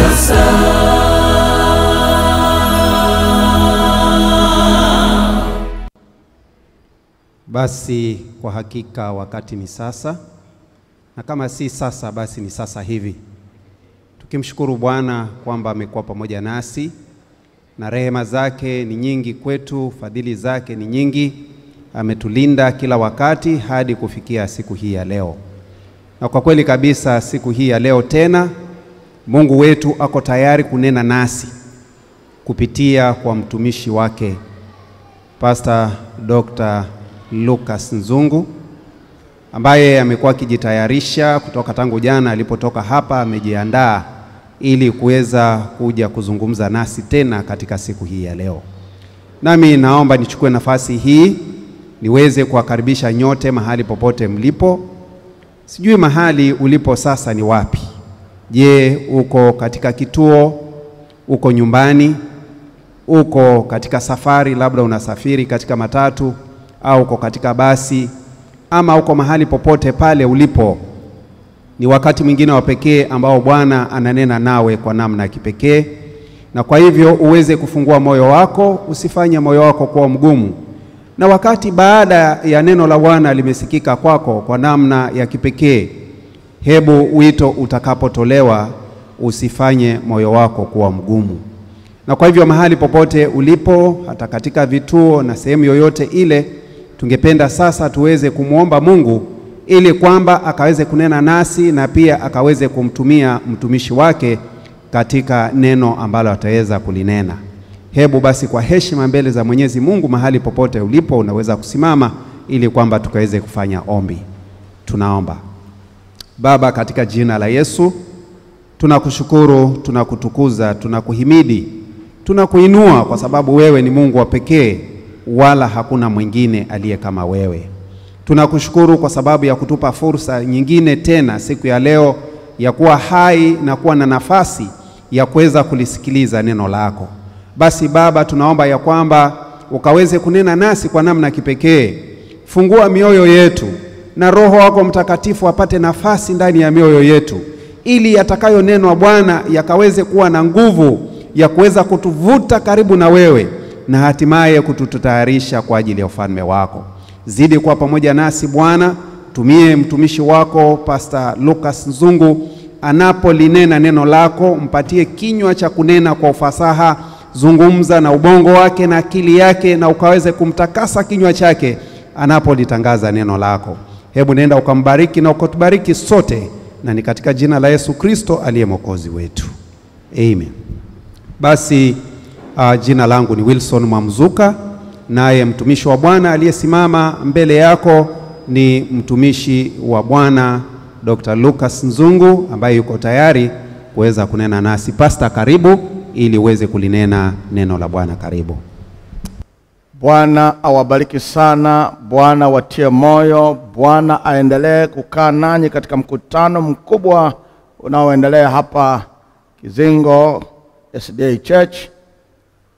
sasa. Basi kwa hakika wakati ni sasa, na kama si sasa basi ni sasa hivi. Tukimshukuru Bwana kwamba amekuwa pamoja nasi na rehema zake ni nyingi kwetu, fadhili zake ni nyingi, ametulinda kila wakati hadi kufikia siku hii ya leo. Na kwa kweli kabisa siku hii ya leo tena Mungu wetu ako tayari kunena nasi kupitia kwa mtumishi wake Pastor Dr. Lucas Nzungu, ambaye amekuwa akijitayarisha kutoka tangu jana alipotoka hapa. Amejiandaa ili kuweza kuja kuzungumza nasi tena katika siku hii ya leo. Nami naomba nichukue nafasi hii niweze kuwakaribisha nyote mahali popote mlipo. Sijui mahali ulipo sasa ni wapi. Je, uko katika kituo, uko nyumbani, uko katika safari, labda unasafiri katika matatu au uko katika basi, ama uko mahali popote pale ulipo. Ni wakati mwingine wa pekee ambao Bwana ananena nawe kwa namna ya kipekee, na kwa hivyo uweze kufungua moyo wako, usifanye moyo wako kuwa mgumu. Na wakati baada ya neno la Bwana limesikika kwako kwa namna ya kipekee, hebu wito utakapotolewa usifanye moyo wako kuwa mgumu. Na kwa hivyo mahali popote ulipo, hata katika vituo na sehemu yoyote ile, tungependa sasa tuweze kumuomba Mungu ili kwamba akaweze kunena nasi na pia akaweze kumtumia mtumishi wake katika neno ambalo ataweza kulinena. Hebu basi kwa heshima mbele za Mwenyezi Mungu mahali popote ulipo unaweza kusimama ili kwamba tukaweze kufanya ombi. Tunaomba. Baba, katika jina la Yesu, tunakushukuru, tunakutukuza, tunakuhimidi, tunakuinua kwa sababu wewe ni Mungu wa pekee, wala hakuna mwingine aliye kama wewe. Tunakushukuru kwa sababu ya kutupa fursa nyingine tena siku ya leo ya kuwa hai na kuwa na nafasi ya kuweza kulisikiliza neno lako. Basi Baba, tunaomba ya kwamba ukaweze kunena nasi kwa namna kipekee. Fungua mioyo yetu na Roho wako Mtakatifu apate nafasi ndani ya mioyo yetu, ili yatakayonenwa Bwana yakaweze kuwa na nguvu ya kuweza kutuvuta karibu na wewe na hatimaye kututayarisha kwa ajili ya ufalme wako. Zidi kuwa pamoja nasi Bwana. Tumie mtumishi wako Pastor Lucas Nzungu anapolinena neno lako, mpatie kinywa cha kunena kwa ufasaha. Zungumza na ubongo wake na akili yake, na ukaweze kumtakasa kinywa chake anapolitangaza neno lako. Hebu nenda ukambariki na ukatubariki sote, na ni katika jina la Yesu Kristo aliye Mwokozi wetu. Amen. Basi jina langu ni Wilson Mwamzuka, naye mtumishi wa Bwana aliyesimama mbele yako ni mtumishi wa Bwana Dr. Lucas Nzungu, ambaye yuko tayari kuweza kunena nasi. Pastor, karibu ili uweze kulinena neno la Bwana. Karibu. Bwana awabariki sana, Bwana watie moyo, Bwana aendelee kukaa nanyi katika mkutano mkubwa unaoendelea hapa Kizingo SDA Church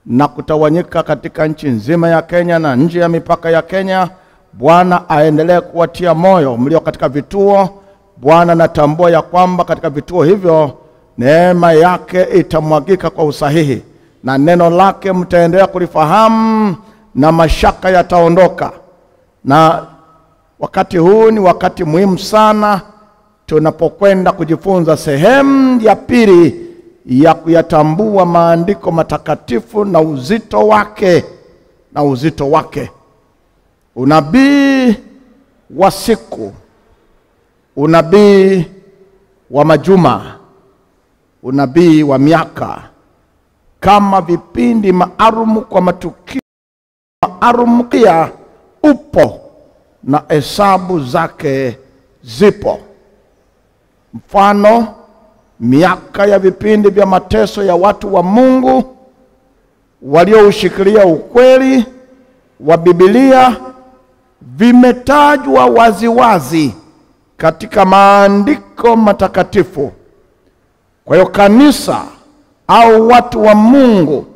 na kutawanyika katika nchi nzima ya Kenya na nje ya mipaka ya Kenya. Bwana aendelee kuwatia moyo mlio katika vituo. Bwana natambua ya kwamba katika vituo hivyo neema yake itamwagika kwa usahihi, na neno lake mtaendelea kulifahamu na mashaka yataondoka. Na wakati huu ni wakati muhimu sana tunapokwenda kujifunza sehemu ya pili ya kuyatambua maandiko matakatifu na uzito wake. Unabii wa siku, unabii wa majuma, unabii wa miaka, kama vipindi maalum kwa matukio maalum, pia upo na hesabu zake zipo. Mfano, miaka ya vipindi vya mateso ya watu wa Mungu walioushikilia ukweli wa Biblia vimetajwa waziwazi katika maandiko matakatifu. Kwa hiyo kanisa au watu wa Mungu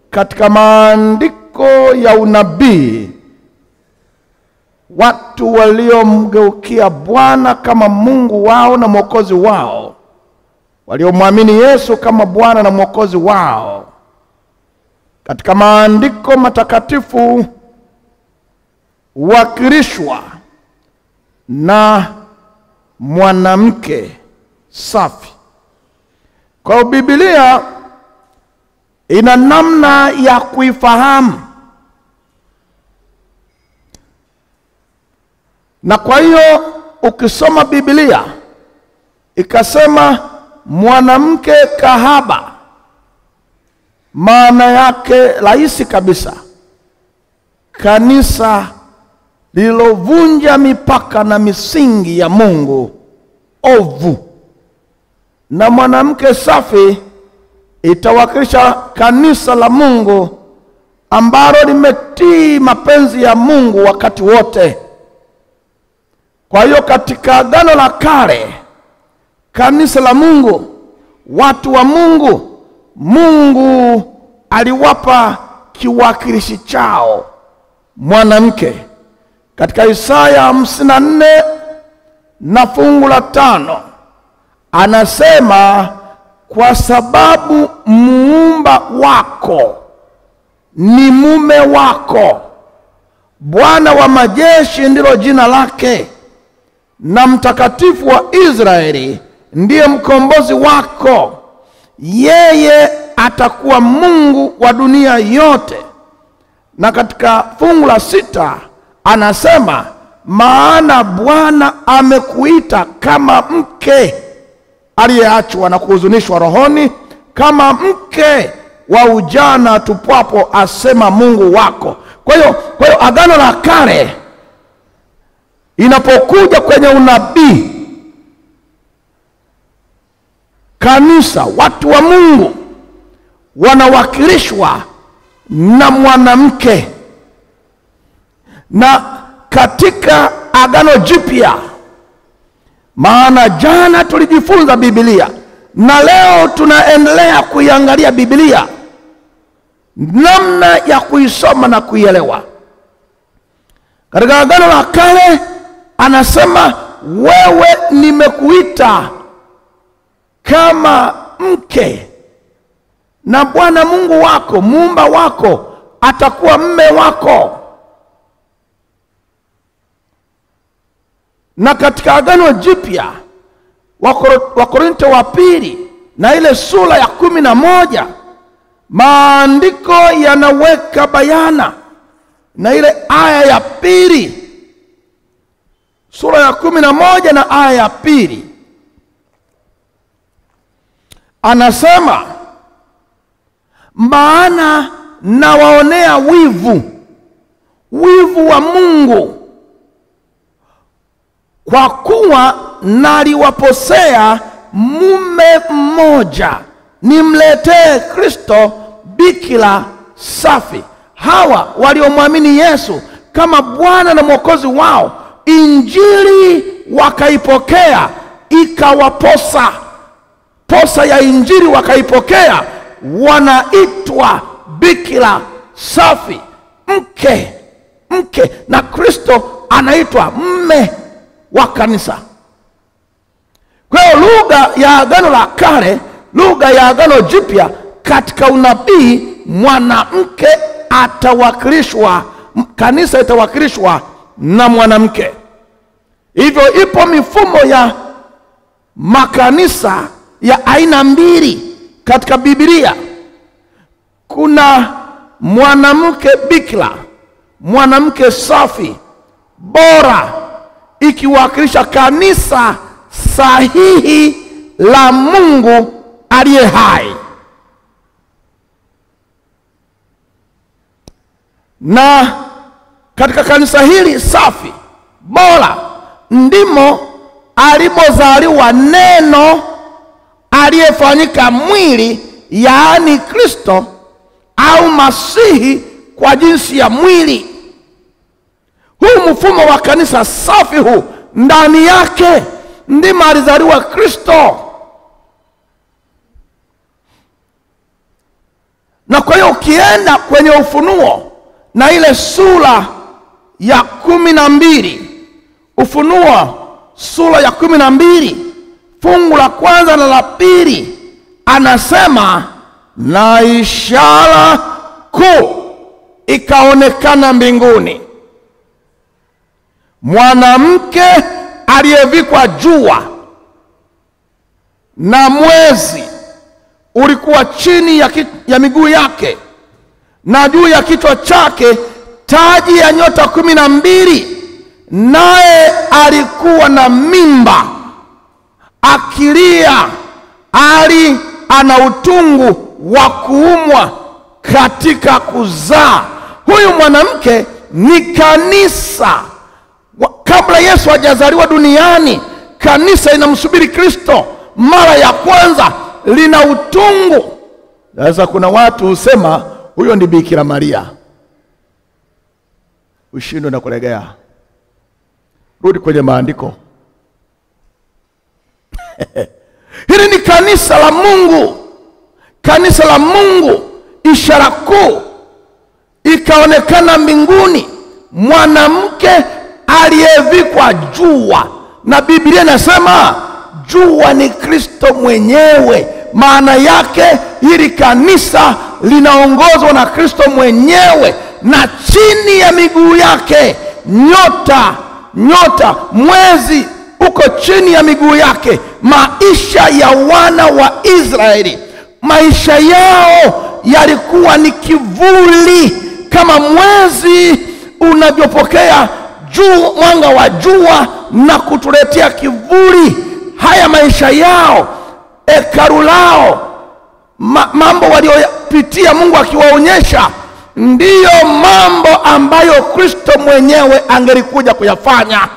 katika maandiko ya unabii, watu waliomgeukia Bwana kama Mungu wao na Mwokozi wao, waliomwamini Yesu kama Bwana na Mwokozi wao. Katika maandiko matakatifu huwakilishwa na mwanamke safi. Kwa Biblia ina namna ya kuifahamu, na kwa hiyo ukisoma Biblia ikasema mwanamke kahaba, maana yake rahisi kabisa, kanisa lililovunja mipaka na misingi ya Mungu ovu. Na mwanamke safi itawakilisha kanisa la Mungu ambalo limetii mapenzi ya Mungu wakati wote. Kwa hiyo katika Agano la Kale, kanisa la Mungu, watu wa Mungu, Mungu aliwapa kiwakilishi chao mwanamke. Katika Isaya 54 na fungu la 5 anasema, kwa sababu muumba wako ni mume wako, Bwana wa majeshi ndilo jina lake, na Mtakatifu wa Israeli ndiye mkombozi wako. Yeye atakuwa Mungu wa dunia yote. Na katika fungu la 6 anasema, maana Bwana amekuita kama mke aliyeachwa na kuhuzunishwa rohoni, kama mke wa ujana tupwapo, asema Mungu wako. Kwa hiyo Agano la Kale inapokuja kwenye unabii, kanisa, watu wa Mungu wanawakilishwa na mwanamke. Na katika Agano Jipya, maana jana tulijifunza Biblia na leo tunaendelea kuiangalia Biblia, namna ya kuisoma na kuielewa. Katika Agano la Kale anasema, wewe nimekuita kama mke, na Bwana Mungu wako, muumba wako, atakuwa mume wako. Na katika Agano Jipya, Wakorintho wa pili na ile sura ya 11, maandiko yanaweka bayana, na ile aya ya 2, sura ya 11 na aya ya 2, anasema, maana nawaonea wivu wa Mungu, kwa kuwa naliwaposea mume mmoja, nimletee Kristo bikira safi. Hawa waliomwamini Yesu kama Bwana na Mwokozi wao, injili wakaipokea, ikawaposa. Posa ya injili wakaipokea, wanaitwa bikira safi, mke. Na Kristo anaitwa mume wa kanisa. Kwa hiyo lugha ya Agano la Kale, lugha ya Agano Jipya, katika unabii mwanamke atawakilishwa, kanisa itawakilishwa na mwanamke. Hivyo ipo mifumo ya makanisa ya aina mbili katika Biblia. Kuna mwanamke bikira, mwanamke safi, bora, ikiwakilisha kanisa sahihi la Mungu aliye hai. Na katika kanisa hili safi, bora, ndimo alipozaliwa neno aliyefanyika mwili, yaani Kristo au Masihi kwa jinsi ya mwili. Huu mfumo wa kanisa safi, huu ndani yake ndimo alizaliwa Kristo. Na kwa hiyo ukienda kwenye Ufunuo na ile sura ya 12, Ufunuo sura ya 12 fungu la kwanza na la pili, anasema na ishara kuu ikaonekana mbinguni, mwanamke aliyevikwa jua na mwezi ulikuwa chini ya miguu yake, na juu ya kichwa chake taji ya nyota 12, naye alikuwa na mimba akilia, ana utungu wa kuumwa katika kuzaa. Huyu mwanamke ni kanisa. Kabla Yesu hajazaliwa duniani, kanisa inamsubiri Kristo mara ya kwanza, lina utungu. Sasa kuna watu husema huyo ni Bikira Maria. Ushindwe na kulegea. Rudi kwenye maandiko. Hili ni kanisa la Mungu. Kanisa la Mungu. Ishara kuu ikaonekana mbinguni, mwanamke aliyevikwa jua. Na Biblia inasema jua ni Kristo mwenyewe. Maana yake hili kanisa linaongozwa na Kristo mwenyewe, na chini ya miguu yake nyota, mwezi uko chini ya miguu yake. Maisha ya wana wa Israeli, maisha yao yalikuwa ni kivuli, kama mwezi unavyopokea mwanga wa jua na kutuletea kivuli. Haya maisha yao, hekalu lao, mambo waliopitia Mungu akiwaonyesha, ndiyo mambo ambayo Kristo mwenyewe angelikuja kuyafanya.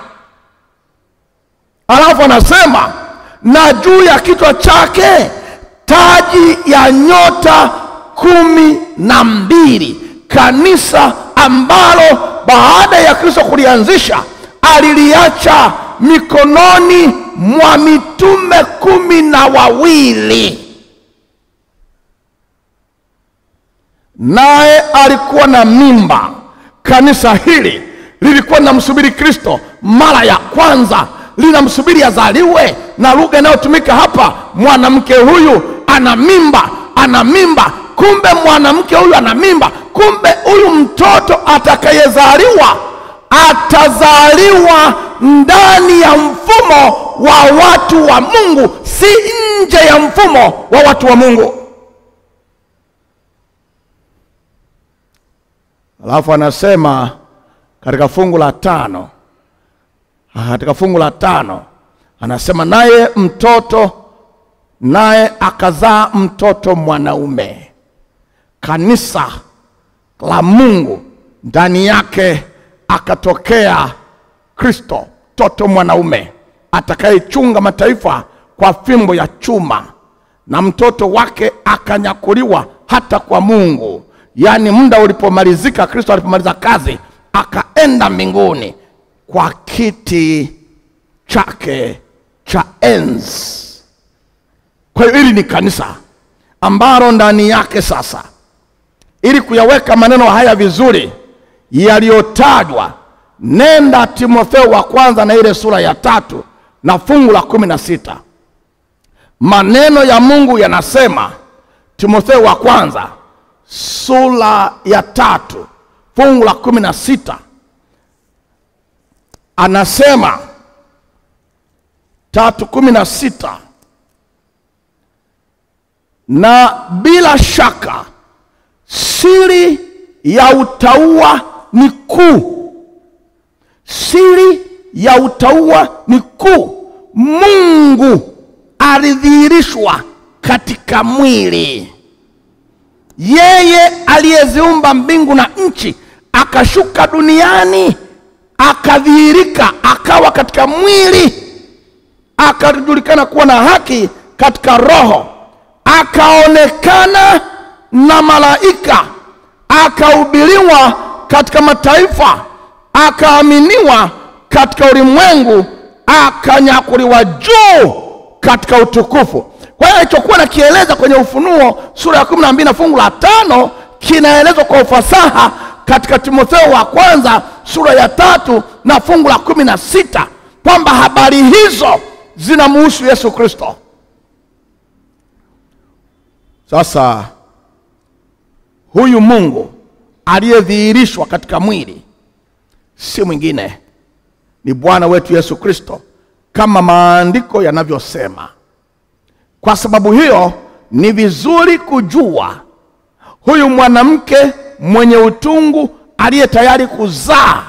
Alafu anasema na juu ya kichwa chake taji ya nyota 12. Kanisa ambalo baada ya Kristo kulianzisha, aliliacha mikononi mwa mitume 12. Naye alikuwa na mimba. Kanisa hili lilikuwa linamsubiri Kristo mara ya kwanza, linamsubiri azaliwe. Na lugha inayotumika hapa, mwanamke huyu ana mimba. Kumbe mwanamke huyu ana mimba. Kumbe huyu mtoto atakayezaliwa atazaliwa ndani ya mfumo wa watu wa Mungu, si nje ya mfumo wa watu wa Mungu. Alafu anasema katika fungu la 5, anasema naye akazaa mtoto mwanaume. Kanisa la Mungu, ndani yake akatokea Kristo, mtoto mwanaume atakayechunga mataifa kwa fimbo ya chuma, na mtoto wake akanyakuliwa hata kwa Mungu. Yaani muda ulipomalizika, Kristo alipomaliza kazi, akaenda mbinguni kwa kiti chake cha enzi. Kwa hiyo hili ni kanisa ambalo ndani yake sasa, ili kuyaweka maneno haya vizuri yaliyotajwa, nenda Timotheo wa kwanza na ile sura ya 3 na fungu la 16. Maneno ya Mungu yanasema, Timotheo wa kwanza sura ya 3 fungu la 16, anasema 3:16, na bila shaka siri ya utauwa ni kuu. Siri ya utauwa ni kuu. Mungu alidhihirishwa katika mwili. Yeye aliyeziumba mbingu na nchi akashuka duniani, akadhihirika, akawa katika mwili, akajulikana kuwa na haki katika roho, akaonekana na malaika, akahubiriwa katika mataifa, akaaminiwa katika ulimwengu, akanyakuliwa juu katika utukufu. Kwa hiyo alichokuwa nakieleza kwenye Ufunuo sura ya 12 na fungu la 5 kinaelezwa kwa ufasaha katika Timotheo wa kwanza sura ya 3 na fungu la 16, kwamba habari hizo zinamhusu Yesu Kristo. Sasa huyu Mungu aliyedhihirishwa katika mwili si mwingine, ni Bwana wetu Yesu Kristo, kama maandiko yanavyosema. Kwa sababu hiyo ni vizuri kujua huyu mwanamke mwenye utungu aliye tayari kuzaa.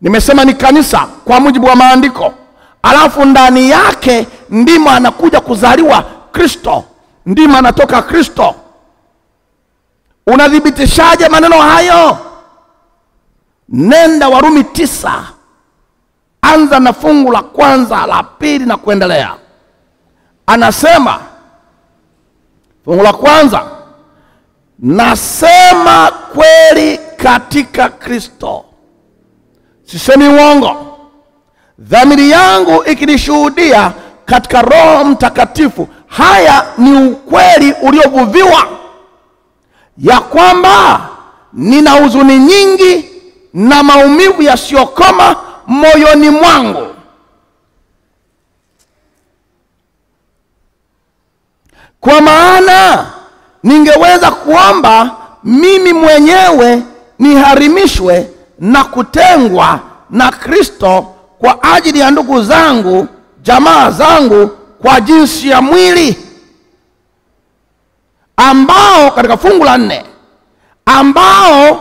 Nimesema ni kanisa kwa mujibu wa maandiko. Alafu ndani yake ndimo anakuja kuzaliwa Kristo, ndimo anatoka Kristo. Unadhibitishaje maneno hayo? Nenda Warumi 9. Anza na fungu la kwanza, la pili na kuendelea. Anasema fungu la kwanza, nasema kweli katika Kristo, sisemi uongo, dhamiri yangu ikinishuhudia katika Roho Mtakatifu. Haya ni ukweli uliovuviwa, ya kwamba nina huzuni nyingi na maumivu yasiyokoma moyoni mwangu. Kwa maana ningeweza kuomba mimi mwenyewe niharimishwe na kutengwa na Kristo kwa ajili ya ndugu zangu, jamaa zangu kwa jinsi ya mwili, ambao katika fungu la 4, ambao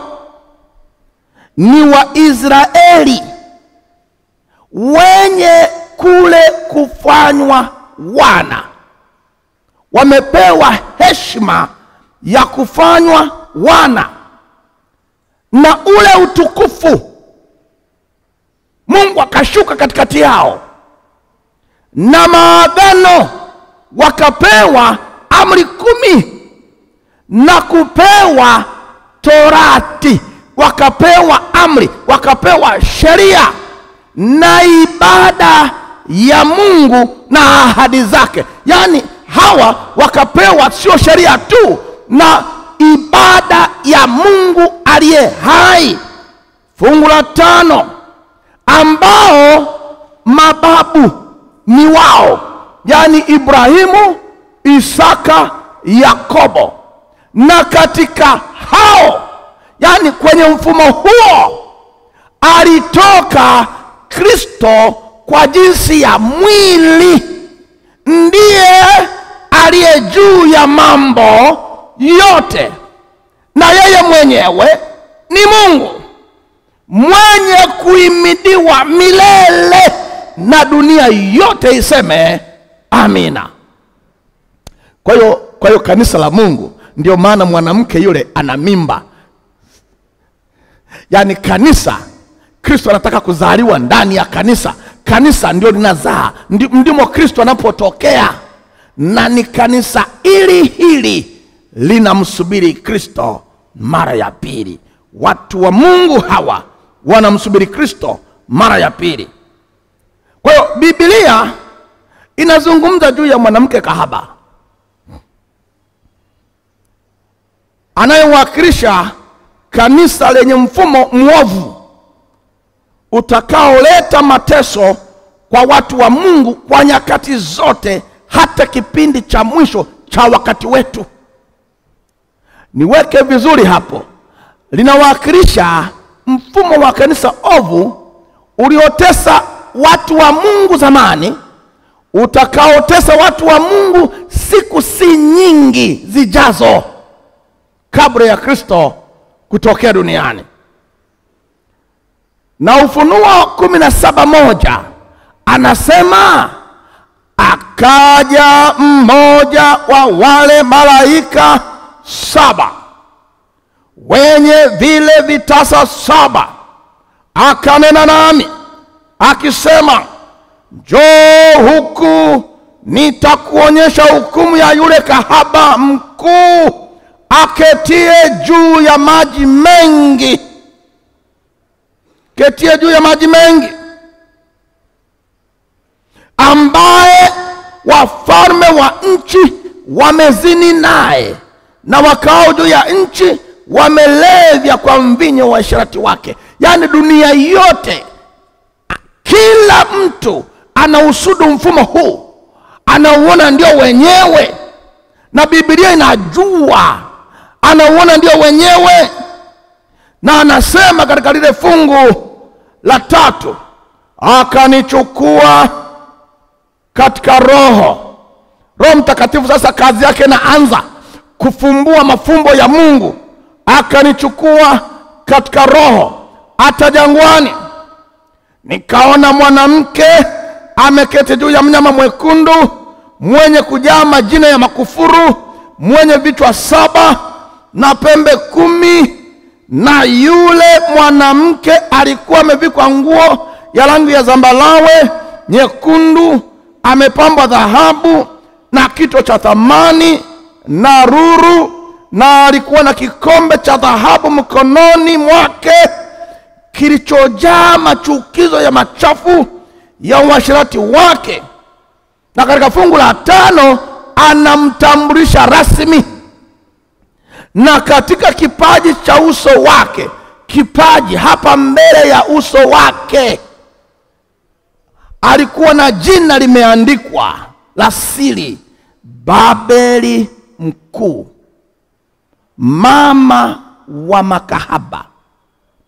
ni Waisraeli wenye kule kufanywa wana. Wamepewa heshima ya kufanywa wana na ule utukufu. Mungu akashuka katikati yao, na maagano, wakapewa amri 10 na kupewa Torati, wakapewa amri, wakapewa sheria na ibada ya Mungu na ahadi zake. Yani hawa wakapewa sio sheria tu, na ibada ya Mungu aliye hai. Fungu la 5, ambao mababu ni wao, yani Ibrahimu, Isaka, Yakobo. Na katika hao, yani kwenye mfumo huo, alitoka Kristo kwa jinsi ya mwili, ndiye aliye juu ya mambo yote, na yeye mwenyewe ni Mungu mwenye kuhimidiwa milele, na dunia yote iseme amina. Kwa hiyo kanisa la Mungu, ndio maana mwanamke yule ana mimba. Yani kanisa, Kristo anataka kuzaliwa ndani ya kanisa. Kanisa ndio linazaa, ndimo Kristo anapotokea, na ni kanisa hili linamsubiri Kristo mara ya pili. Watu wa Mungu hawa wanamsubiri Kristo mara ya pili. Kwa hiyo Biblia inazungumza juu ya mwanamke kahaba anayewakilisha kanisa lenye mfumo mwovu utakaoleta mateso kwa watu wa Mungu kwa nyakati zote, hata kipindi cha mwisho cha wakati wetu. Niweke vizuri hapo, linawakilisha mfumo wa kanisa ovu uliotesa watu wa Mungu zamani, utakaotesa watu wa Mungu siku si nyingi zijazo, kabla ya Kristo kutokea duniani. Na Ufunuo 17:1 anasema, akaja mmoja wa wale malaika 7 wenye vile vitasa 7, akanena nami akisema, njoo huku nitakuonyesha hukumu ya yule kahaba mkuu aketie juu ya maji mengi. Ketie juu ya maji mengi, ambaye wafalme wa nchi wamezini naye, na wakao juu ya nchi wamelevya kwa mvinyo wa asherati wake. Yani dunia yote Kila mtu anausudu mfumo huu, anauona ndio wenyewe, na Biblia inajua anauona ndio wenyewe. Na anasema katika lile fungu la 3, akanichukua katika Roho Mtakatifu. Sasa kazi yake inaanza kufumbua mafumbo ya Mungu. Akanichukua katika Roho hata jangwani, nikaona mwanamke ameketi juu ya mnyama mwekundu mwenye kujaa majina ya makufuru, mwenye vichwa 7 na pembe 10. Na yule mwanamke alikuwa amevikwa nguo ya rangi ya zambalawe nyekundu, amepambwa dhahabu na kito cha thamani na ruru, na alikuwa na kikombe cha dhahabu mkononi mwake kilichojaa machukizo ya machafu ya uasherati wake. Na katika fungu la 5 anamtambulisha rasmi, na katika kipaji cha uso wake, kipaji hapa mbele ya uso wake, alikuwa na jina limeandikwa la siri, Babeli Mkuu, mama wa makahaba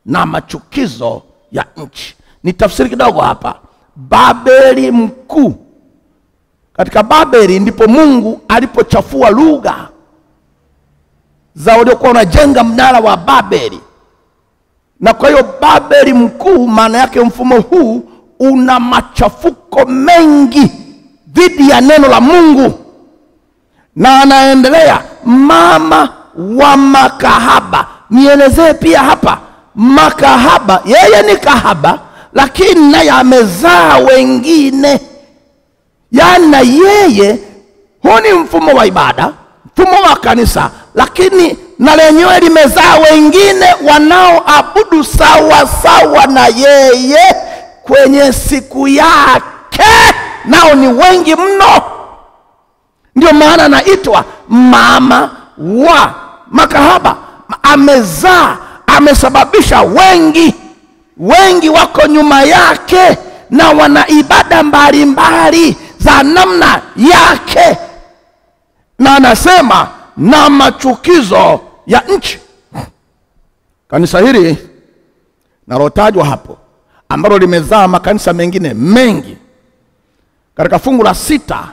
na machukizo ya nchi. Ni tafsiri kidogo hapa. Babeli Mkuu. Katika Babeli ndipo Mungu alipochafua lugha za waliokuwa wanajenga mnara wa Babeli. Na kwa hiyo Babeli Mkuu, maana yake mfumo huu una machafuko mengi dhidi ya neno la Mungu. Na anaendelea, mama wa makahaba. Nielezee pia hapa, makahaba, yeye ni kahaba, lakini naye amezaa wengine. Yaani na yeye, huu ni mfumo wa ibada, mfumo wa kanisa, lakini na lenyewe limezaa wengine wanaoabudu sawa sawa na yeye kwenye siku yake, nao ni wengi mno. Ndio maana anaitwa mama wa makahaba. Amezaa, amesababisha wengi wako nyuma yake, na wana ibada mbalimbali za namna yake. Na anasema na machukizo ya nchi. Kanisa hili nalotajwa hapo, ambalo limezaa makanisa mengine mengi, katika fungu la 6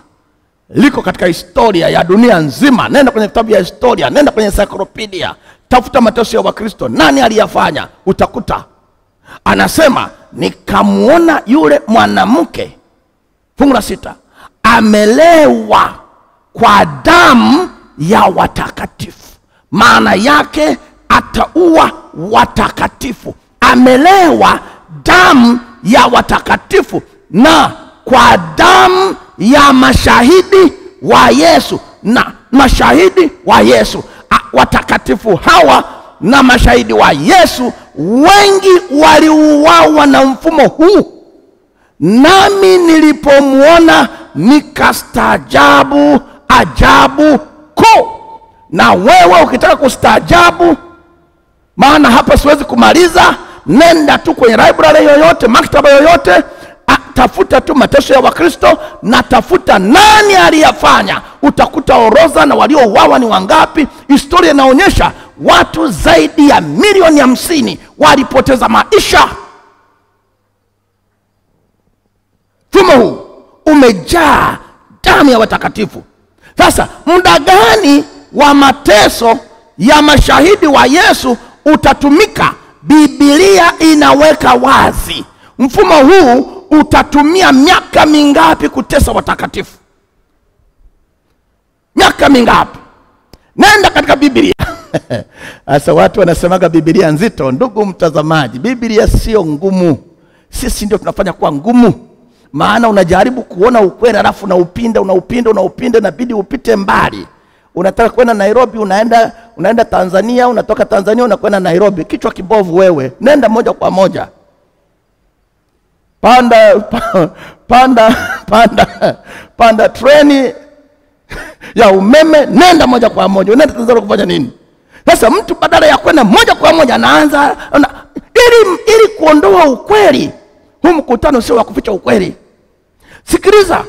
liko katika historia ya dunia nzima. Nenda kwenye kitabu ya historia, nenda kwenye encyclopedia, tafuta mateso ya Wakristo, nani aliyafanya, utakuta. Anasema nikamuona yule mwanamke, fungu la 6, amelewa kwa damu ya watakatifu. Maana yake ataua watakatifu. Amelewa damu ya watakatifu, na kwa damu ya mashahidi wa Yesu. Na mashahidi wa Yesu, watakatifu hawa na mashahidi wa Yesu, wengi waliuawa na mfumo huu. Nami nilipomuona nikastaajabu ajabu kuu. Na wewe ukitaka kustaajabu, maana hapa siwezi kumaliza, nenda tu kwenye library yoyote, maktaba yoyote, tafuta tu mateso ya Wakristo na tafuta nani aliyafanya. Utakuta orodha na waliouawa ni wangapi. Historia inaonyesha watu zaidi ya milioni 50 walipoteza maisha. Mfumo huu umejaa damu ya watakatifu. Sasa muda gani wa mateso ya mashahidi wa Yesu utatumika? Biblia inaweka wazi. Mfumo huu utatumia miaka mingapi kutesa watakatifu? Miaka mingapi? Nenda katika Biblia. Asa watu wanasemaga Biblia nzito. Ndugu mtazamaji, Biblia sio ngumu. Sisi ndio tunafanya kuwa ngumu. Maana unajaribu kuona ukweli, alafu unaupinda, inabidi upite mbali. Unataka kwenda Nairobi, unaenda Tanzania, unatoka Tanzania unakwenda Nairobi. Kichwa kibovu wewe. Nenda moja kwa moja. Panda treni ya umeme, nenda moja kwa moja. Unaenda Tanzania kufanya nini? Sasa mtu badala ya kwenda moja kwa moja anaanza ili kuondoa ukweli. Huu mkutano sio wa kuficha ukweli. Sikiliza,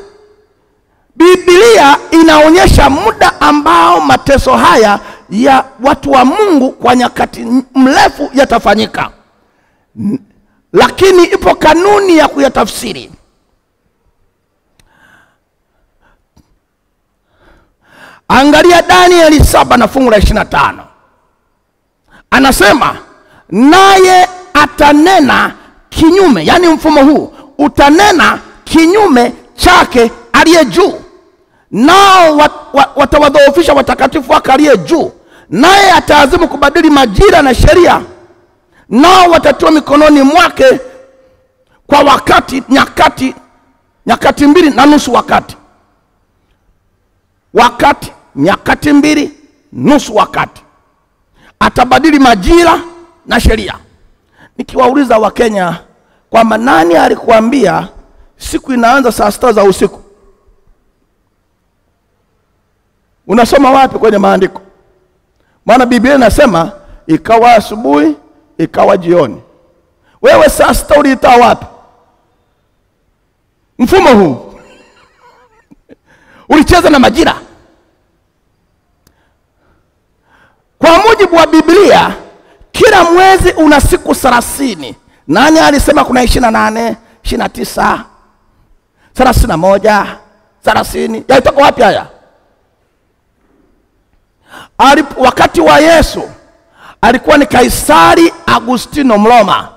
Biblia inaonyesha muda ambao mateso haya ya watu wa Mungu kwa nyakati mrefu yatafanyika, lakini ipo kanuni ya kuyatafsiri. Angalia Danieli 7 na fungu la 25. Anasema naye atanena kinyume, yani mfumo huu utanena kinyume chake aliye juu, nao watawadhoofisha watakatifu wake aliye juu, naye ataazimu kubadili majira na sheria, nao watatiwa mikononi mwake kwa wakati, nyakati 2.5 wakati, nyakati 2.5 wakati. Atabadili majira na sheria. Nikiwauliza Wakenya kwamba nani alikuambia siku inaanza saa 6 za usiku? Unasoma wapi kwenye maandiko? Maana Biblia inasema ikawa asubuhi, ikawa jioni. Wewe saa 6 uliita wapi? Mfumo huu ulicheza na majira. Kwa mujibu wa Biblia, kila mwezi una siku 30. Nani alisema kuna 28, 29, 31, 30? Yatoka wapi haya? Wakati wa Yesu alikuwa ni Kaisari Agustino Mroma.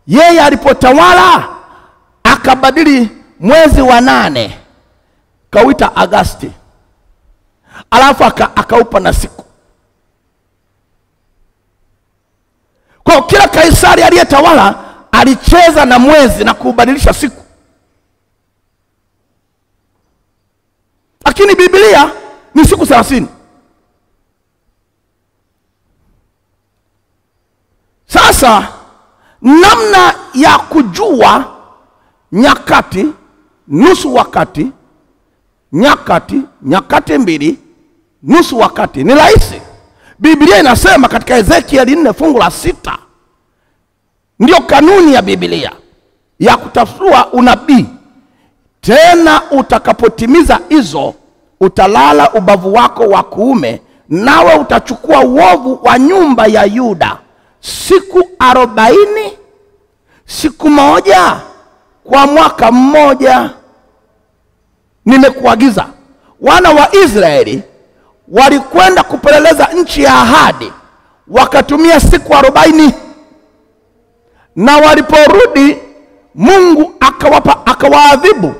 Yeye alipotawala akabadili mwezi wa 8 kauita Agosti, alafu akaupa na siku. Kwa kila Kaisari aliyetawala alicheza na mwezi na kubadilisha siku. Lakini Biblia ni siku 30. Sasa namna ya kujua nyakati, nusu wakati, nyakati 2.5 wakati ni rahisi. Biblia inasema katika Ezekieli 4 fungu la 6. Ndio kanuni ya Biblia ya kutafsiri unabii. Tena utakapotimiza hizo, utalala ubavu wako wa kuume, nawe utachukua uovu wa nyumba ya Yuda siku 40, siku 1 kwa mwaka mmoja. Nimekuagiza. Wana wa Israeli walikwenda kupeleleza nchi ya ahadi, wakatumia siku 40. Na waliporudi Mungu akawaadhibu,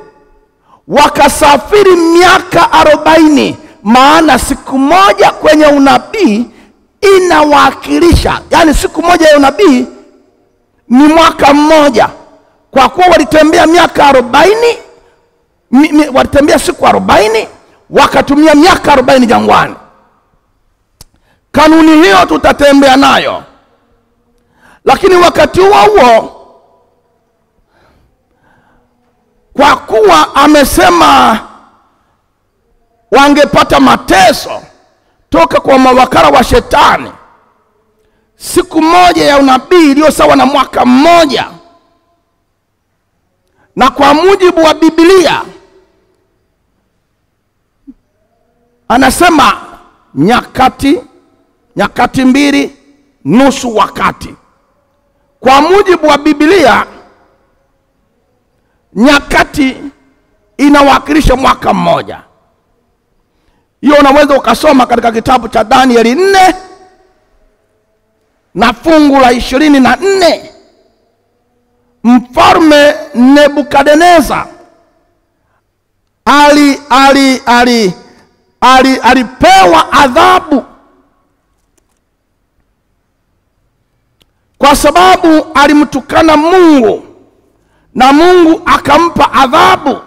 wakasafiri miaka 40. Maana siku moja kwenye unabii inawakilisha, yani siku moja ya unabii ni mwaka mmoja. Kwa kuwa walitembea miaka 40, walitembea siku 40, wakatumia miaka 40 jangwani. Kanuni hiyo tutatembea nayo. Lakini wakati huo kwa kuwa amesema wangepata mateso toka kwa mawakala wa shetani, siku moja ya unabii iliyo sawa na mwaka mmoja. Na kwa mujibu wa Biblia anasema nyakati 2.5 wakati. Kwa mujibu wa Biblia nyakati inawakilisha mwaka mmoja. Hiyo unaweza ukasoma katika kitabu cha Danieli 4 na fungu la 24. Mfalme Nebukadneza alipewa adhabu kwa sababu alimtukana Mungu, na Mungu akampa adhabu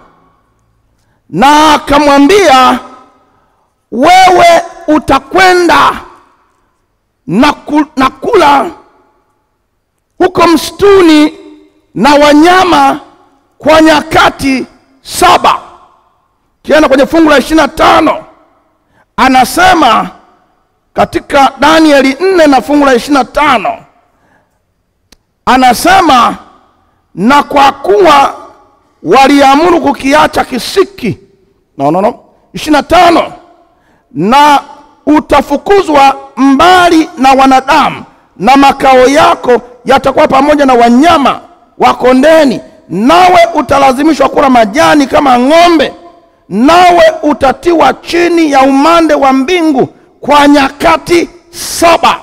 na akamwambia, wewe utakwenda na kula huko msituni na wanyama kwa nyakati 7. Kienda kwenye fungu la 25 anasema katika Danieli 4 na fungu la 25 anasema na kwa kuwa waliamuru kukiacha kisiki. 25, na utafukuzwa mbali na wanadamu, na makao yako yatakuwa pamoja na wanyama wa kondeni, nawe utalazimishwa kula majani kama ng'ombe, nawe utatiwa chini ya umande wa mbingu kwa nyakati 7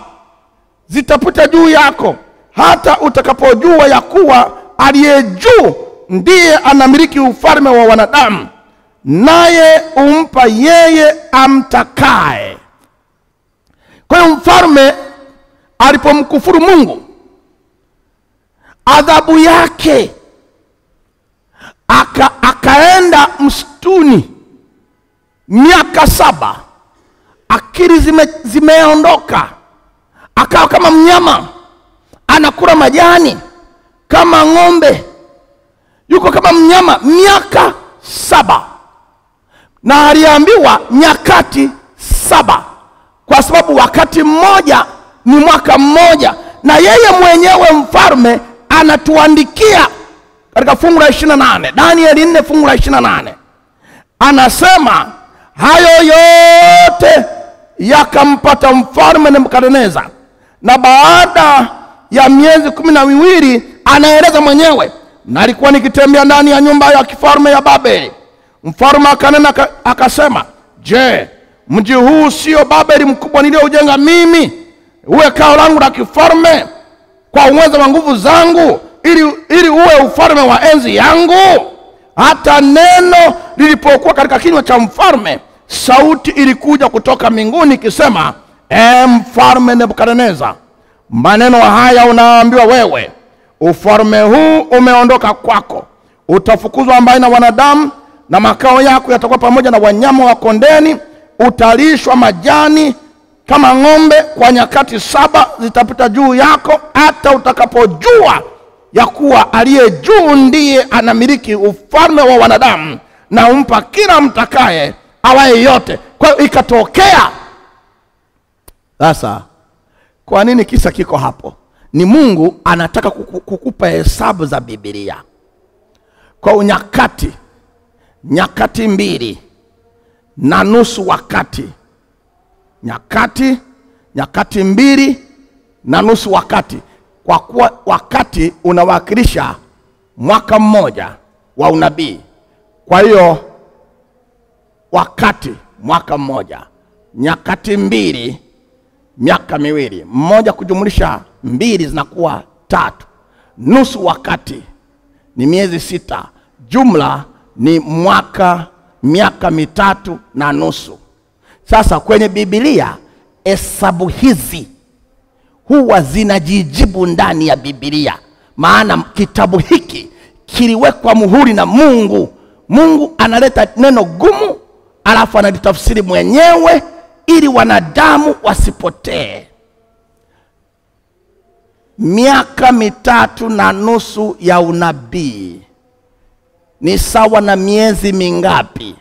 zitapita juu yako, hata utakapojua ya kuwa aliye juu ndiye anamiliki ufalme wa wanadamu, naye umpa yeye amtakaye. Kwa hiyo mfalme alipomkufuru Mungu, adhabu yake akaenda msituni miaka 7. Akili zimeondoka, akawa kama mnyama, anakula majani kama ng'ombe, yuko kama mnyama miaka 7. Na aliambiwa nyakati 7 kwa sababu wakati mmoja ni mwaka mmoja, na yeye mwenyewe mfalme anatuandikia katika fungu la 28, Danieli 4 fungu la 28, anasema hayo yote yakampata mfalme Nebukadneza, na baada ya miezi 12, anaeleza mwenyewe, nalikuwa nikitembea ndani ya nyumba ya kifalme ya Babeli. Mfalme akanena akasema, je, mji huu sio Babeli mkubwa nilioujenga mimi, uwe kao langu la kifalme kwa uwezo wa nguvu zangu, ili uwe ufalme wa enzi yangu? Hata neno lilipokuwa katika kinywa cha mfalme, sauti ilikuja kutoka mbinguni ikisema, mfalme Nebukadneza, maneno haya unaambiwa wewe, ufalme huu umeondoka kwako, utafukuzwa mbali na wanadamu, na makao yako yatakuwa pamoja na wanyama wa kondeni, utalishwa majani kama ng'ombe kwa nyakati 7 zitapita juu yako, hata utakapojua ya kuwa aliye juu ndiye anamiliki ufalme wa wanadamu, na umpa kila mtakaye awaye yote. Kwa hiyo ikatokea. Sasa kwa nini kisa kiko hapo? Ni Mungu anataka kukupa hesabu za Biblia kwa unyakati, nyakati 2.5 wakati, nyakati 2.5 wakati, kwa kuwa wakati unawakilisha mwaka mmoja wa unabii. Kwa hiyo wakati mwaka mmoja, nyakati 2 miaka 2, 1 kujumlisha 2 zinakuwa 3. Nusu wakati ni miezi 6, jumla ni miaka 3.5. Sasa kwenye Biblia hesabu hizi huwa zinajijibu ndani ya Biblia, maana kitabu hiki kiliwekwa muhuri na Mungu. Mungu analeta neno gumu, alafu analitafsiri mwenyewe ili wanadamu wasipotee. Miaka 3.5 ya unabii ni sawa na miezi mingapi?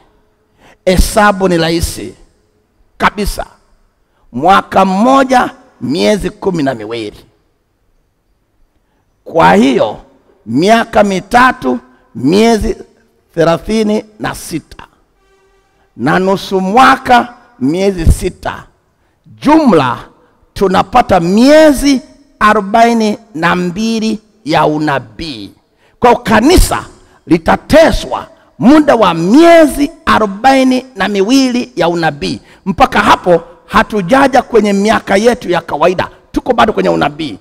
Hesabu ni rahisi kabisa. Mwaka mmoja miezi 12. Kwa hiyo miaka 3 miezi 36, na nusu mwaka miezi 6. Jumla tunapata miezi 42 ya unabii. Kwa kanisa litateswa muda wa miezi 42 ya unabii. Mpaka hapo hatujaja kwenye miaka yetu ya kawaida, tuko bado kwenye unabii.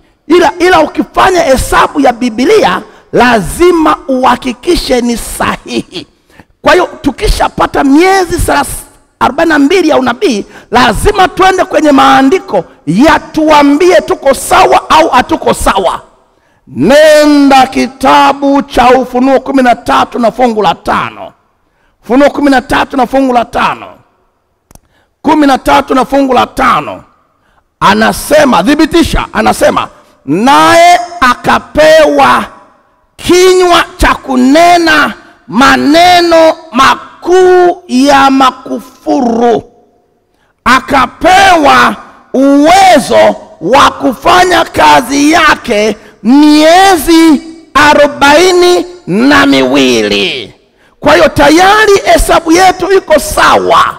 Ila ukifanya hesabu ya Biblia lazima uhakikishe ni sahihi. Kwa hiyo tukishapata miezi 42 ya unabii, lazima tuende kwenye maandiko yatuambie tuko sawa au hatuko sawa. Nenda kitabu cha Ufunuo 13 na fungu la 5. Ufunuo 13 na fungu la 5. 13 na fungu la 5. Anasema, thibitisha, anasema, naye akapewa kinywa cha kunena maneno makuu ya makufuru. Akapewa uwezo wa kufanya kazi yake miezi 42. Kwa hiyo tayari hesabu yetu iko sawa.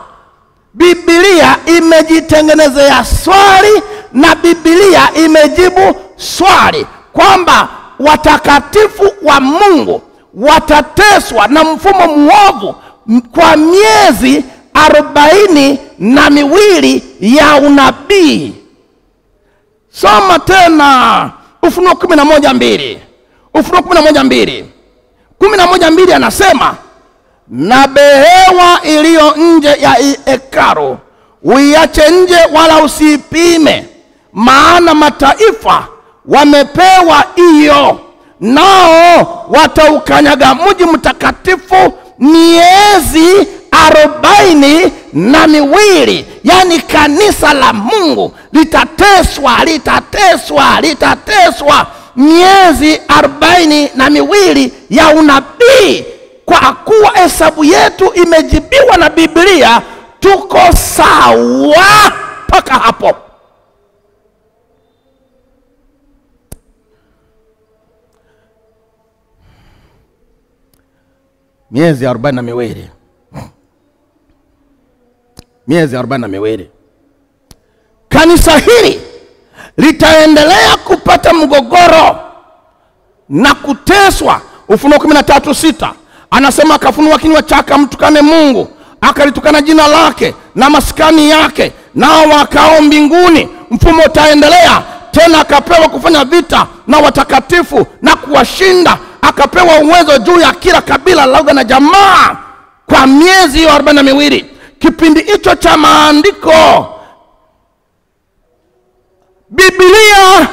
Biblia imejitengenezea swali na Biblia imejibu swali kwamba watakatifu wa Mungu watateswa na mfumo mwovu kwa miezi 42 ya unabii. Soma tena Ufunuo 11:2. Ufunuo 11:2. 11:2 anasema, na behewa iliyo nje ya hekalu uiache nje wala usipime, maana mataifa wamepewa hiyo, nao wataukanyaga mji mtakatifu miezi 42. Yani kanisa la Mungu litateswa miezi 42 ya unabii. Kwa kuwa hesabu yetu imejibiwa na Biblia, tuko sawa mpaka hapo. Miezi 42. Miezi 42. Kanisa hili litaendelea kupata mgogoro na kuteswa. Ufunuo 13:6 anasema, akafunua kinywa chake amtukane Mungu, akalitukana jina lake na maskani yake, nao wakao mbinguni. Mfumo utaendelea tena, akapewa kufanya vita na watakatifu na kuwashinda. Akapewa uwezo juu ya kila kabila, lugha na jamaa kwa miezi 42. Kipindi hicho cha maandiko, Biblia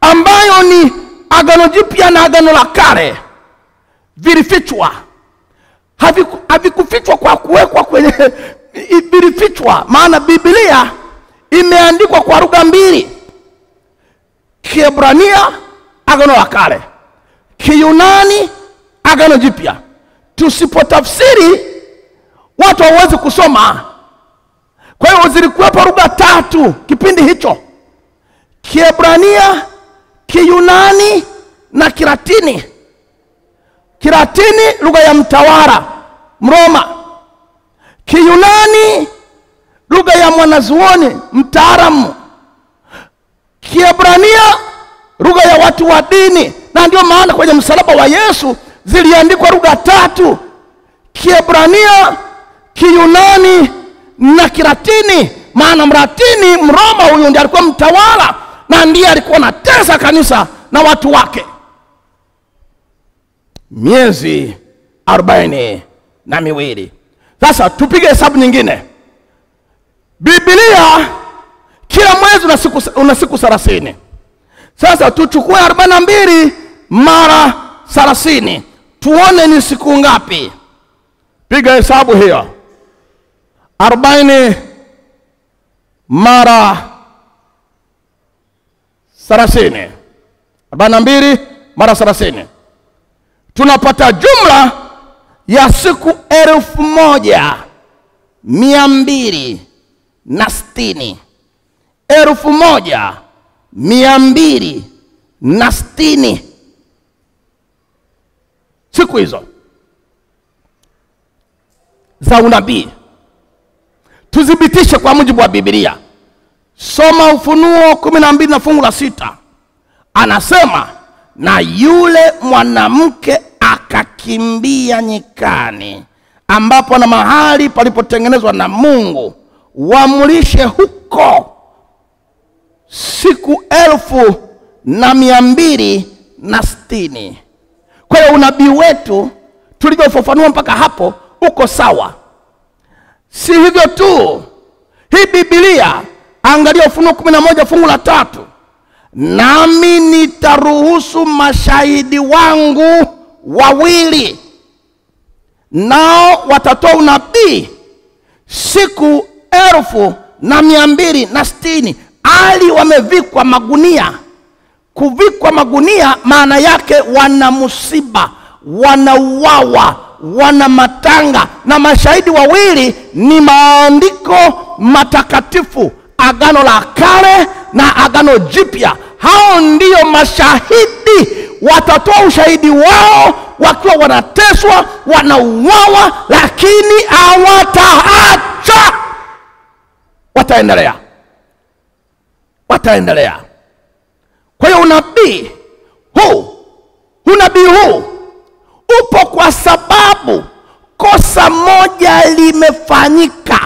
ambayo ni Agano Jipya na Agano la Kale vilifichwa. Havikufichwa kwa kuwekwa kwenye, vilifichwa maana Biblia imeandikwa kwa lugha mbili: Kiebrania Agano la Kale, Kiyunani Agano Jipya. Tusipotafsiri watu hawawezi kusoma. Kwa hiyo zilikuwepo lugha tatu kipindi hicho: Kiebrania, Kiyunani na Kilatini. Kilatini lugha ya mtawala Mroma, Kiyunani lugha ya mwanazuoni mtaalamu, Kiebrania lugha ya watu wa dini. Na ndio maana kwenye msalaba wa Yesu ziliandikwa lugha tatu: Kiebrania, Kiyunani na Kilatini. Maana Mlatini, Mroma, huyo ndiye alikuwa mtawala na ndiye alikuwa anatesa kanisa na watu wake. Miezi 42. Sasa tupige hesabu nyingine. Biblia kila mwezi una siku 30. Sasa tuchukue 42 mara 30, tuone ni siku ngapi. Piga hesabu hiyo. 40 mara 30. 42 mara 30. Tunapata jumla ya siku 1260. 1260 siku hizo za unabii. Tudhibitishe kwa mujibu wa Biblia. Soma Ufunuo 12 na fungu la 6. Anasema, na yule mwanamke akakimbia nyikani, ambapo na mahali palipotengenezwa na Mungu, wamlishe huko siku 1260. Kwa hiyo unabii wetu tulivyofafanua mpaka hapo uko sawa. Si hivyo tu, hii Biblia, angalia Ufunuo 11 fungu la 3. Nami nitaruhusu mashahidi wangu 2, nao watatoa unabii siku 1260. Ali wamevikwa magunia. Kuvikwa magunia maana yake wana musiba, wanauawa, wana matanga. Na mashahidi 2 ni maandiko matakatifu, Agano la Kale na Agano Jipya. hao ndio mashahidi. Watatoa ushahidi wao wakiwa wanateswa, wanauawa, lakini hawataacha. Wataendelea. Kwa hiyo unabii huu upo kwa sababu kosa moja limefanyika,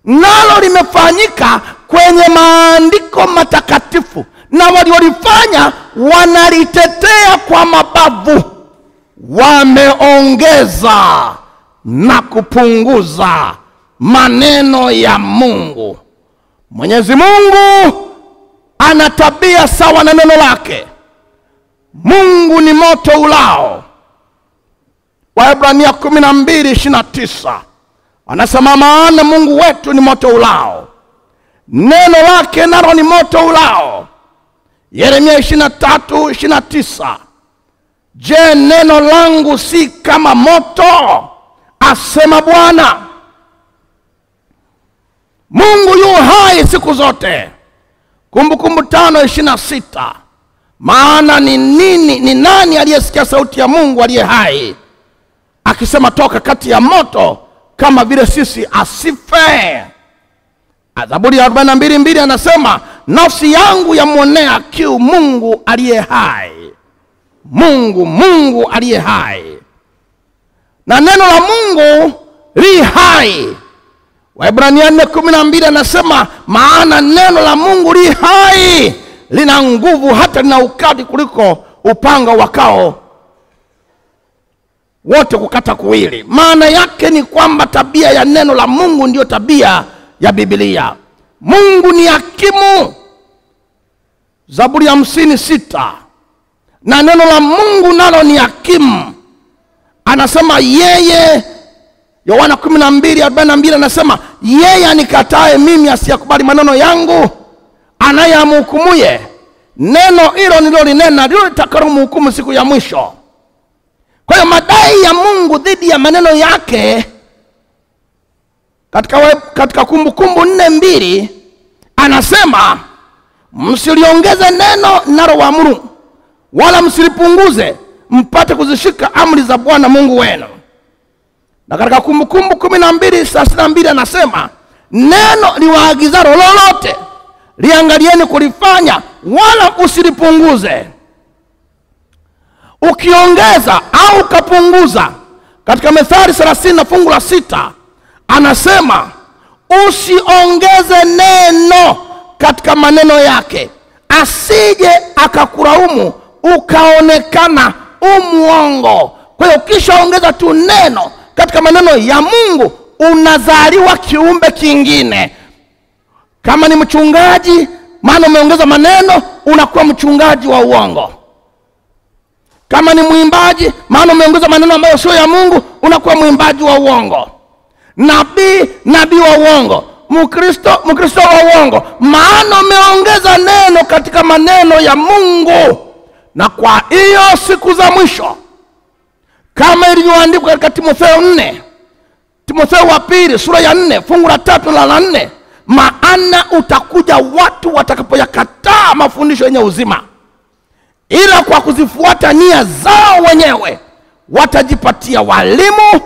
nalo limefanyika kwenye maandiko matakatifu, na waliolifanya wanalitetea kwa mabavu. Wameongeza na kupunguza maneno ya Mungu. Mwenyezi Mungu ana tabia sawa na neno lake. Mungu ni moto ulao. Waebrania 12:29 anasema, maana Mungu wetu ni moto ulao, neno lake nalo ni moto ulao. Yeremia 23:29, je, neno langu si kama moto, asema Bwana. Mungu yu hai siku zote. Kumbukumbu 5:26, maana ni nani aliyesikia sauti ya Mungu aliye hai akisema, toka kati ya moto, kama vile sisi asife. Zaburi ya 42:2 anasema, nafsi yangu yamuonea kiu Mungu aliye hai. Mungu aliye hai, na neno la Mungu li hai. Waebrania 4:12 anasema, maana neno la Mungu li hai, lina nguvu, hata lina ukali kuliko upanga wakao wote kukata kuwili. Maana yake ni kwamba tabia ya neno la Mungu ndiyo tabia ya Biblia. Mungu ni hakimu. Zaburi ya 56, na neno la Mungu nalo ni hakimu. Anasema yeye, Yohana 12:42 anasema, yeye anikatae mimi, asiyakubali maneno yangu, anayamhukumuye neno hilo nilolinena, ndilo litakalomhukumu siku ya mwisho. Kwa hiyo madai ya Mungu dhidi ya maneno yake katika Kumbukumbu 4:2 anasema, msiliongeze neno ninalowaamuru, wala msilipunguze, mpate kuzishika amri za Bwana Mungu wenu. Na katika Kumbukumbu 12:32 anasema, neno liwaagizalo lolote liangalieni kulifanya, wala usilipunguze. Ukiongeza au ukapunguza, katika Methali 30:6 anasema, usiongeze neno katika maneno yake, asije akakulaumu ukaonekana umuongo. Kwa hiyo ukishaongeza tu neno katika maneno ya Mungu, unazaliwa kiumbe kingine. Kama ni mchungaji, maana umeongeza maneno, unakuwa mchungaji wa uongo. Kama ni mwimbaji, maana umeongeza maneno ambayo sio ya Mungu, unakuwa mwimbaji wa uongo. Nabii wa uongo. Mkristo wa uongo, maana umeongeza neno katika maneno ya Mungu. Na kwa hiyo siku za mwisho, kama ilivyoandikwa katika Timotheo wa pili sura ya 4 fungu la 3 na la 4, maana utakuja watu watakapoyakataa mafundisho yenye uzima, ila kwa kuzifuata nia zao wenyewe watajipatia walimu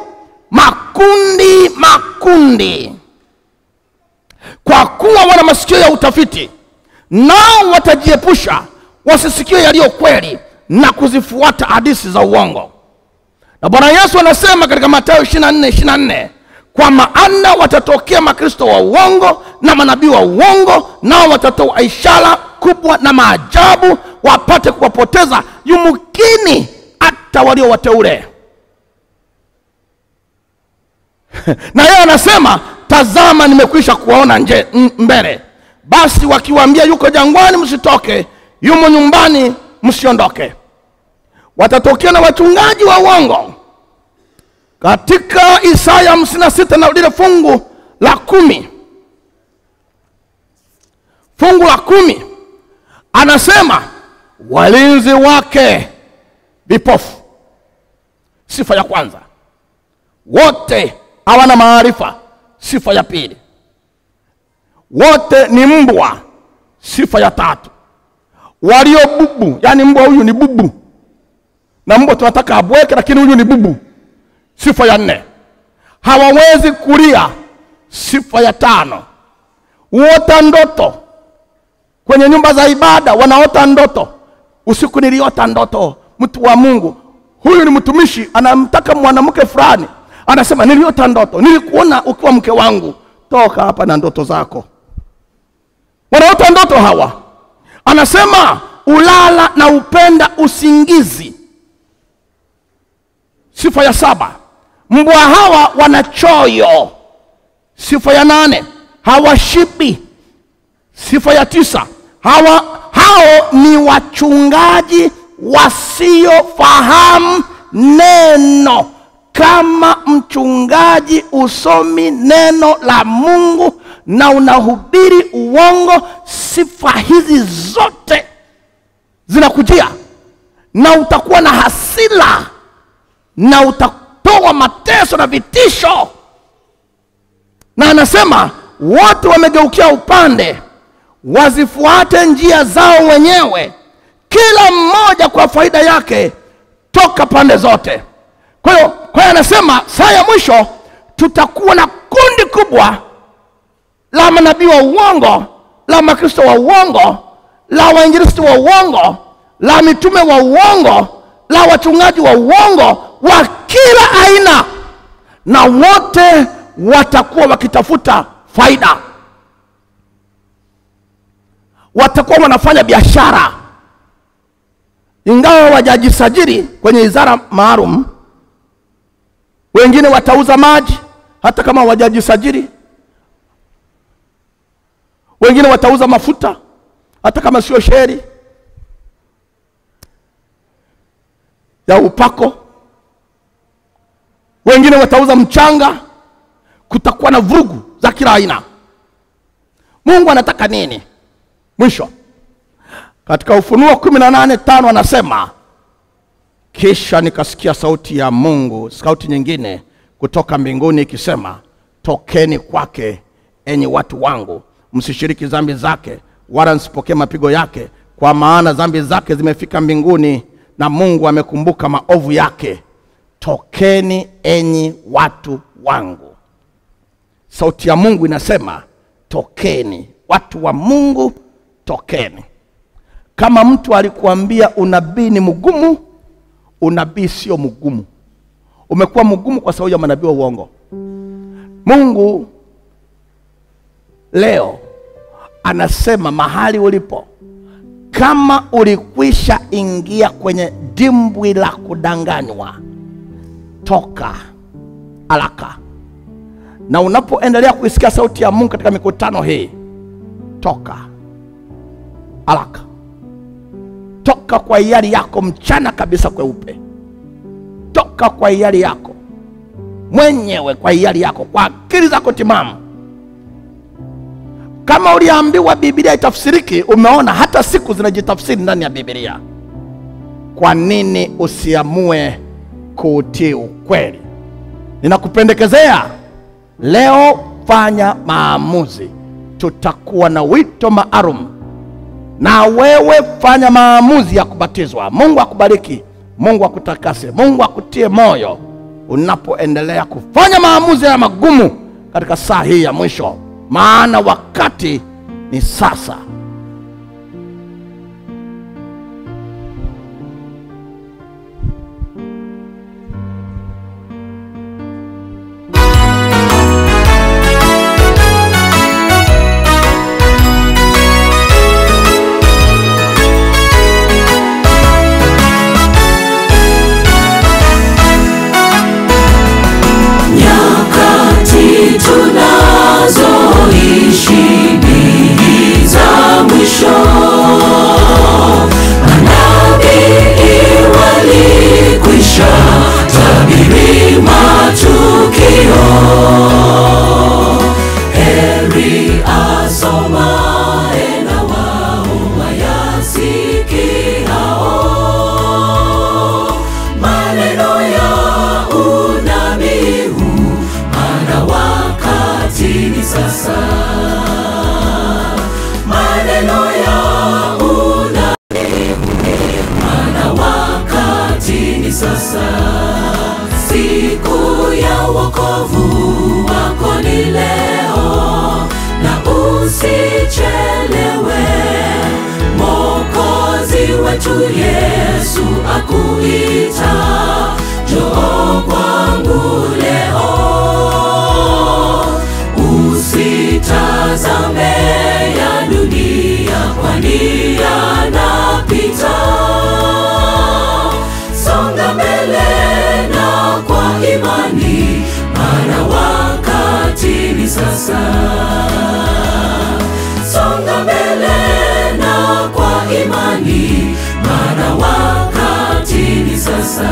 makundi. Kwa kuwa wana masikio ya utafiti, nao watajiepusha wasisikie yaliyo kweli, na kuzifuata hadithi za uongo. Na Bwana Yesu anasema katika Mathayo 24:24, kwa maana watatokea makristo wa uongo na manabii wa uongo, nao watatoa ishara kubwa na maajabu, wapate kuwapoteza yumkini hata walio wateule. Na yeye anasema, tazama nimekwisha kuwaona mbele. Basi wakiwaambia yuko jangwani msitoke, yumo nyumbani msiondoke. Watatokea na wachungaji wa uongo. Katika Isaya 56 na lile fungu la 10 anasema, walinzi wake vipofu. Sifa ya kwanza. Wote hawana maarifa. Sifa ya pili. Wote ni mbwa. Sifa ya tatu. walio bubu, yani mbwa huyu ni bubu, na mbwa tunataka abweke, lakini huyu ni bubu. Sifa ya 4, hawawezi kulia. Sifa ya 5, huota ndoto. Kwenye nyumba za ibada wanaota ndoto. Usiku niliota ndoto, mtu wa Mungu, huyu ni mtumishi, anamtaka mwanamke fulani, anasema niliota ndoto, nilikuona ukiwa mke wangu, toka hapa na ndoto zako. Wanaota ndoto hawa. Anasema ulala na upenda usingizi. Sifa ya 7, mbwa hawa wanachoyo. Sifa ya 8, hawashibi. Sifa ya 9, hao ni wachungaji wasiofahamu neno. Kama mchungaji usomi neno la Mungu na unahubiri uongo, sifa hizi zote zinakujia, na utakuwa na hasira, na utatoa mateso na vitisho. Na anasema wote wamegeukia upande, wazifuate njia zao wenyewe, kila mmoja kwa faida yake toka pande zote. Kwa hiyo anasema saa ya mwisho tutakuwa na kundi kubwa la manabii wa uongo, la makristo wa uongo, la wainjilisti wa uongo, la mitume wa uongo, la wachungaji wa uongo wa kila aina, na wote watakuwa wakitafuta faida. Watakuwa wanafanya biashara, ingawa wajajisajili kwenye wizara maalum. Wengine watauza maji hata kama wajajisajili. Wengine watauza mafuta hata kama sio sheri ya upako. Wengine watauza mchanga. Kutakuwa na vurugu za kila aina. Mungu anataka nini? Mwisho, katika Ufunuo 18:5 anasema, kisha nikasikia sauti ya Mungu, sauti nyingine kutoka mbinguni ikisema, tokeni kwake enyi watu wangu, msishiriki dhambi zake wala msipokee mapigo yake, kwa maana dhambi zake zimefika mbinguni na Mungu amekumbuka maovu yake. Tokeni enyi watu wangu. Sauti ya Mungu inasema tokeni, watu wa Mungu, tokeni. Kama mtu alikuambia unabii ni mgumu, unabii sio mgumu. Umekuwa mgumu kwa sababu ya manabii wa uongo. Mungu leo anasema mahali ulipo, kama ulikwisha ingia kwenye dimbwi la kudanganywa, toka haraka. Na unapoendelea kuisikia sauti ya Mungu katika mikutano hii, toka haraka. Toka kwa hiari yako mchana kabisa kweupe. Toka kwa hiari yako mwenyewe, kwa hiari yako, kwa akili zako timamu. Kama uliambiwa Biblia itafsiriki, umeona hata siku zinajitafsiri ndani ya Biblia. Kwa nini usiamue kuutii ukweli? Ninakupendekezea leo, fanya maamuzi. Tutakuwa na wito maalum, na wewe fanya maamuzi ya kubatizwa. Mungu akubariki, Mungu akutakase, Mungu akutie moyo unapoendelea kufanya maamuzi ya magumu katika saa hii ya mwisho, maana wakati ni sasa. Tunazoishi ni za mwisho. Manabii walikwisha tabiri matukio. Heri asomaye na wao wayasikiao maneno ya unabii huu, maana wakati ni sasa. Maneno ya unabii wetu Yesu akuita, njoo kwangu leo. Usitazame ya dunia, kwani yanapita. Songa mbele na kwa imani, maana wakati ni sasa. Songa mbele na kwa imani, maana wakati ni sasa.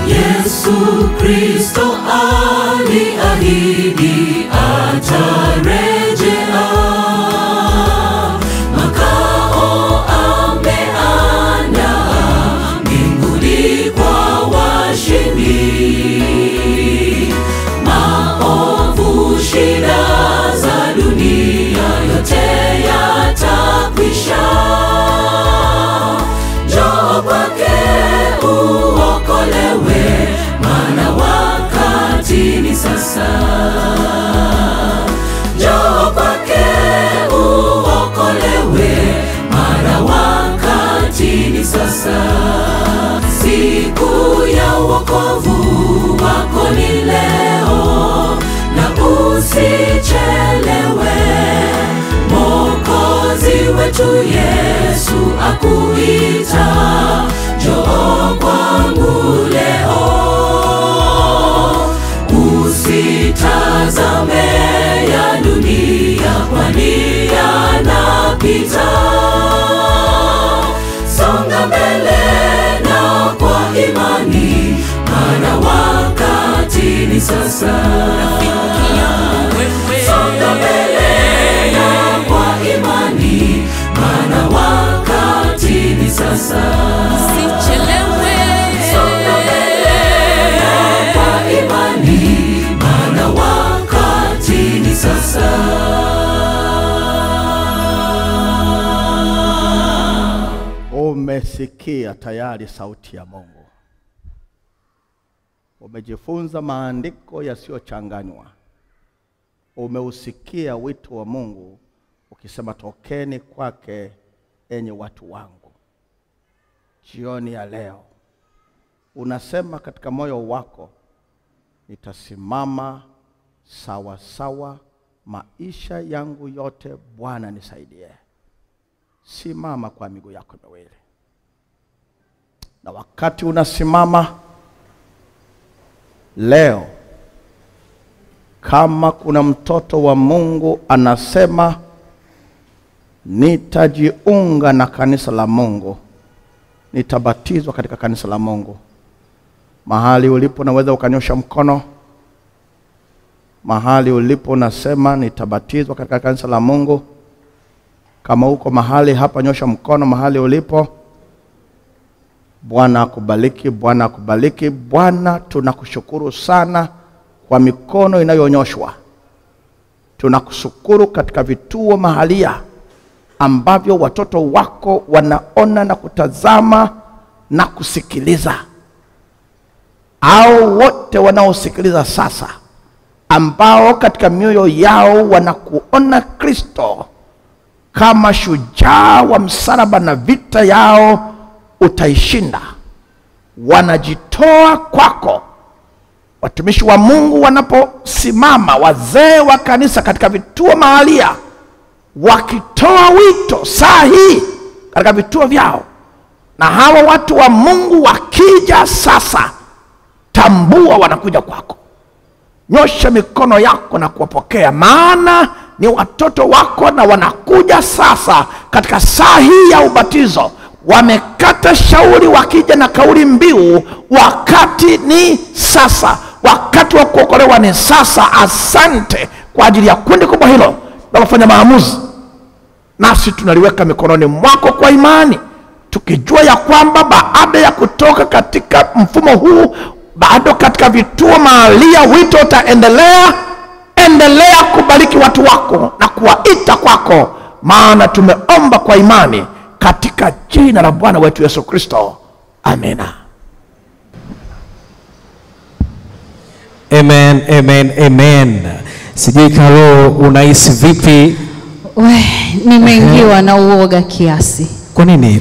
Yesu Kristo aliahidi atarejea, makao ameandaa mbinguni kwa washindi. Maovu, shida za dunia yote yatakwisha. Njoo kwake uokolewe, maana wakati ni sasa. Njoo kwake uokolewe, maana wakati ni sasa. Siku ya wokovu wako ni leo, na usichelewe. Mwokozi wetu Yesu akuita, njoo kwangu leo. Usitazame ya dunia, kwani yanapita. Songa mbele na kwa imani, maana wakati ni sasa. Songa mbele na kwa imani, maana wakati ni sasa. Usichelewe. Songa mbele na kwa imani, maana wakati ni sasa. Umesikia tayari sauti ya Mungu. Umejifunza maandiko yasiyochanganywa. Umeusikia wito wa Mungu ukisema, tokeni kwake enyi watu wangu. Jioni ya leo unasema katika moyo wako, nitasimama sawa sawa maisha yangu yote, Bwana nisaidie. Simama kwa miguu yako miwili. Na wakati unasimama leo, kama kuna mtoto wa Mungu anasema, nitajiunga na kanisa la Mungu, nitabatizwa katika kanisa la Mungu. Mahali ulipo naweza ukanyosha mkono. Mahali ulipo nasema, nitabatizwa katika kanisa la Mungu. Kama uko mahali hapa, nyosha mkono mahali ulipo. Bwana akubariki, Bwana akubariki. Bwana, tunakushukuru sana kwa mikono inayonyoshwa. Tunakushukuru katika vituo mahalia ambavyo watoto wako wanaona na kutazama na kusikiliza. Au wote wanaosikiliza sasa, ambao katika mioyo yao wanakuona Kristo kama shujaa wa msalaba, na vita yao utaishinda. Wanajitoa kwako. Watumishi wa Mungu wanaposimama, wazee wa kanisa katika vituo mahalia, wakitoa wito saa hii katika vituo vyao, na hawa watu wa Mungu wakija sasa, tambua wanakuja kwako. Nyosha mikono yako na kuwapokea, maana ni watoto wako na wanakuja sasa katika saa hii ya ubatizo. Wamekata shauri wakija na kauli mbiu, wakati ni sasa, wakati wa kuokolewa ni sasa. Asante kwa ajili ya kundi kubwa hilo na kufanya maamuzi. Nasi tunaliweka mikononi mwako kwa imani, tukijua ya kwamba baada ya kutoka katika mfumo huu, bado katika vituo mahalia wito utaendelea. Endelea kubariki watu wako na kuwaita kwako, maana tumeomba kwa imani katika jina la Bwana wetu Yesu Kristo. Amina. Amen, amen, amen. Sijui Karo, unahisi vipi? Nimeingiwa na uoga kiasi. Kwa nini?